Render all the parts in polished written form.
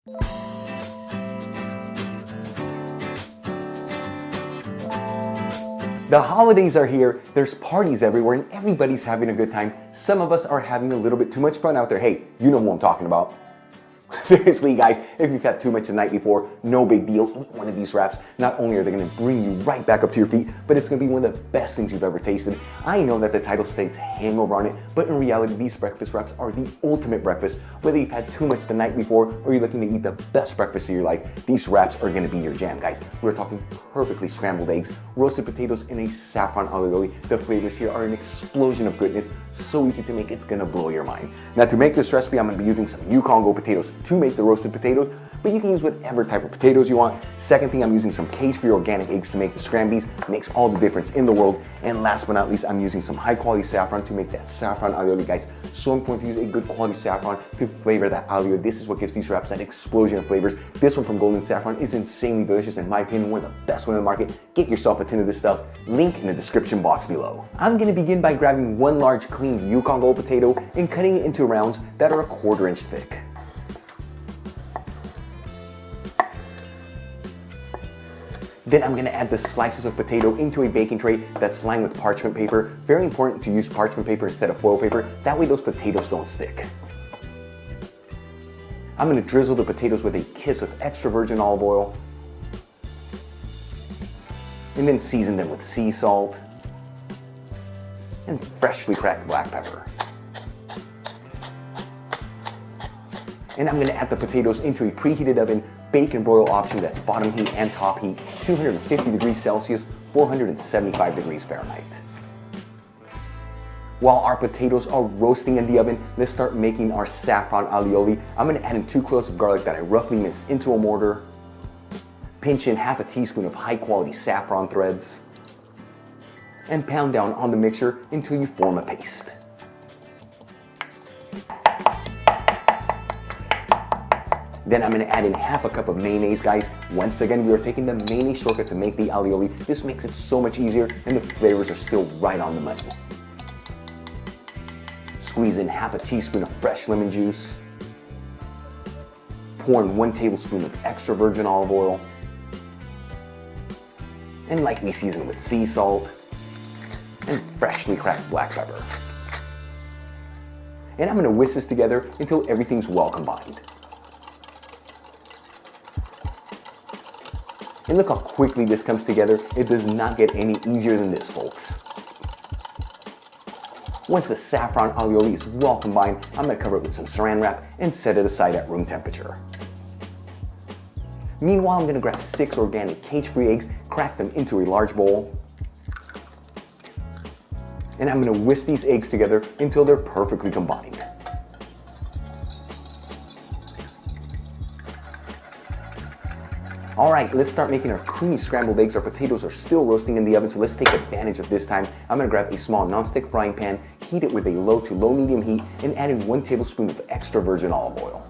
The holidays are here, there's parties everywhere, and everybody's having a good time. Some of us are having a little bit too much fun out there. Hey, you know who I'm talking about. Seriously guys, if you've had too much the night before, no big deal, eat one of these wraps. Not only are they gonna bring you right back up to your feet, but it's gonna be one of the best things you've ever tasted. I know that the title states hangover on it, but in reality, these breakfast wraps are the ultimate breakfast. Whether you've had too much the night before, or you're looking to eat the best breakfast of your life, these wraps are gonna be your jam, guys. We're talking perfectly scrambled eggs, roasted potatoes, and a saffron alioli. The flavors here are an explosion of goodness, so easy to make, it's gonna blow your mind. Now to make this recipe, I'm gonna be using some Yukon Gold potatoes to make the roasted potatoes, but you can use whatever type of potatoes you want. Second thing, I'm using some cage-free organic eggs to make the scrambies. Makes all the difference in the world. And last but not least, I'm using some high-quality saffron to make that saffron alioli, guys. So important to use a good quality saffron to flavor that alioli. This is what gives these wraps that explosion of flavors. This one from Golden Saffron is insanely delicious, in my opinion, one of the best ones in the market. Get yourself a tin of this stuff. Link in the description box below. I'm gonna begin by grabbing one large clean Yukon Gold potato and cutting it into rounds that are 1/4 inch thick. Then I'm gonna add the slices of potato into a baking tray that's lined with parchment paper. Very important to use parchment paper instead of foil paper. That way those potatoes don't stick. I'm gonna drizzle the potatoes with a kiss of extra virgin olive oil. And then season them with sea salt and freshly cracked black pepper. And I'm gonna add the potatoes into a preheated oven. Bake and broil option that's bottom heat and top heat, 250 degrees Celsius, 475 degrees Fahrenheit. While our potatoes are roasting in the oven, let's start making our saffron alioli. I'm gonna add in 2 cloves of garlic that I roughly minced into a mortar. Pinch in half a teaspoon of high quality saffron threads. And pound down on the mixture until you form a paste. Then I'm gonna add in half a cup of mayonnaise, guys. Once again, we are taking the mayonnaise shortcut to make the alioli. This makes it so much easier and the flavors are still right on the money. Squeeze in half a teaspoon of fresh lemon juice. Pour in 1 tablespoon of extra virgin olive oil. And lightly season with sea salt and freshly cracked black pepper. And I'm gonna whisk this together until everything's well combined. And look how quickly this comes together. It does not get any easier than this, folks. Once the saffron alioli is well combined, I'm gonna cover it with some saran wrap and set it aside at room temperature. Meanwhile, I'm gonna grab 6 organic cage-free eggs, crack them into a large bowl. And I'm gonna whisk these eggs together until they're perfectly combined. All right, let's start making our creamy scrambled eggs. Our potatoes are still roasting in the oven, so let's take advantage of this time. I'm gonna grab a small non-stick frying pan, heat it with a low to low medium heat, and add in 1 tablespoon of extra virgin olive oil.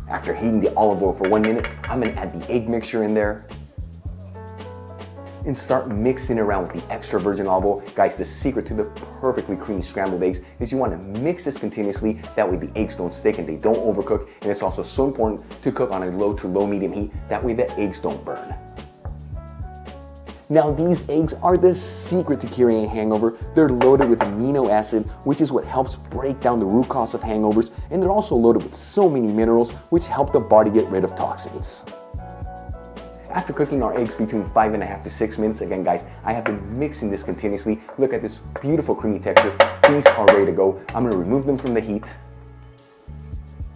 After heating the olive oil for 1 minute, I'm gonna add the egg mixture in there and start mixing around with the extra virgin olive oil. Guys, the secret to the perfectly creamy scrambled eggs is you want to mix this continuously. That way the eggs don't stick and they don't overcook. And it's also so important to cook on a low to low medium heat. That way the eggs don't burn. Now these eggs are the secret to curing a hangover. They're loaded with amino acid, which is what helps break down the root cause of hangovers. And they're also loaded with so many minerals, which help the body get rid of toxins. After cooking our eggs between 5.5 to 6 minutes, again guys, I have been mixing this continuously. Look at this beautiful creamy texture. These are ready to go. I'm gonna remove them from the heat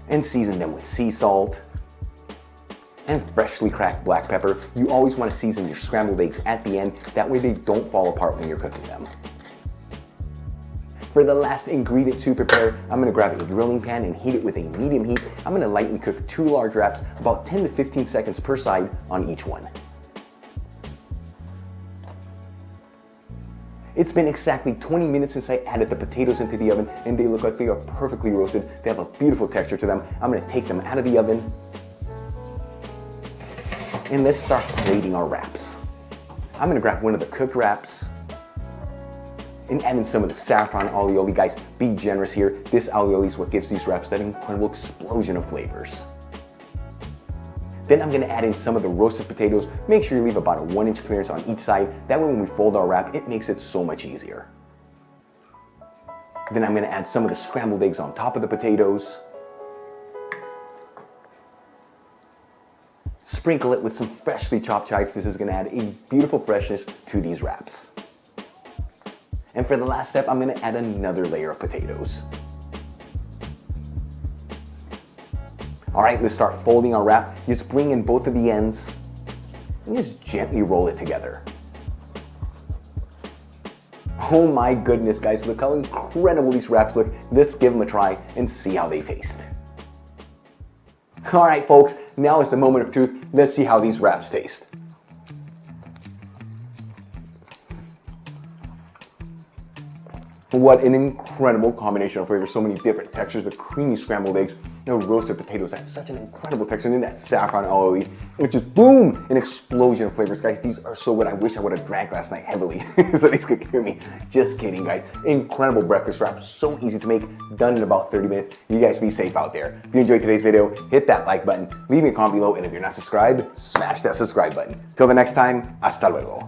and season them with sea salt and freshly cracked black pepper. You always wanna season your scrambled eggs at the end. That way they don't fall apart when you're cooking them. For the last ingredient to prepare, I'm gonna grab a grilling pan and heat it with a medium heat. I'm gonna lightly cook 2 large wraps, about 10 to 15 seconds per side on each one. It's been exactly 20 minutes since I added the potatoes into the oven and they look like they are perfectly roasted. They have a beautiful texture to them. I'm gonna take them out of the oven and let's start plating our wraps. I'm gonna grab one of the cooked wraps and add in some of the saffron alioli. Guys, be generous here. This alioli is what gives these wraps that incredible explosion of flavors. Then I'm gonna add in some of the roasted potatoes. Make sure you leave about a 1-inch clearance on each side. That way when we fold our wrap, it makes it so much easier. Then I'm gonna add some of the scrambled eggs on top of the potatoes. Sprinkle it with some freshly chopped chives. This is gonna add a beautiful freshness to these wraps. And for the last step, I'm gonna add another layer of potatoes. All right, let's start folding our wrap. Just bring in both of the ends and just gently roll it together. Oh my goodness, guys, look how incredible these wraps look. Let's give them a try and see how they taste. All right, folks, now is the moment of truth. Let's see how these wraps taste. What an incredible combination of flavors, so many different textures, the creamy scrambled eggs, the roasted potatoes, that's such an incredible texture, and then that saffron olive, which just boom, an explosion of flavors. Guys, these are so good. I wish I would have drank last night heavily so these could hear me. Just kidding, guys. Incredible breakfast wraps, so easy to make, done in about 30 minutes. You guys be safe out there. If you enjoyed today's video, hit that like button, leave me a comment below, and if you're not subscribed, smash that subscribe button. Till the next time, hasta luego.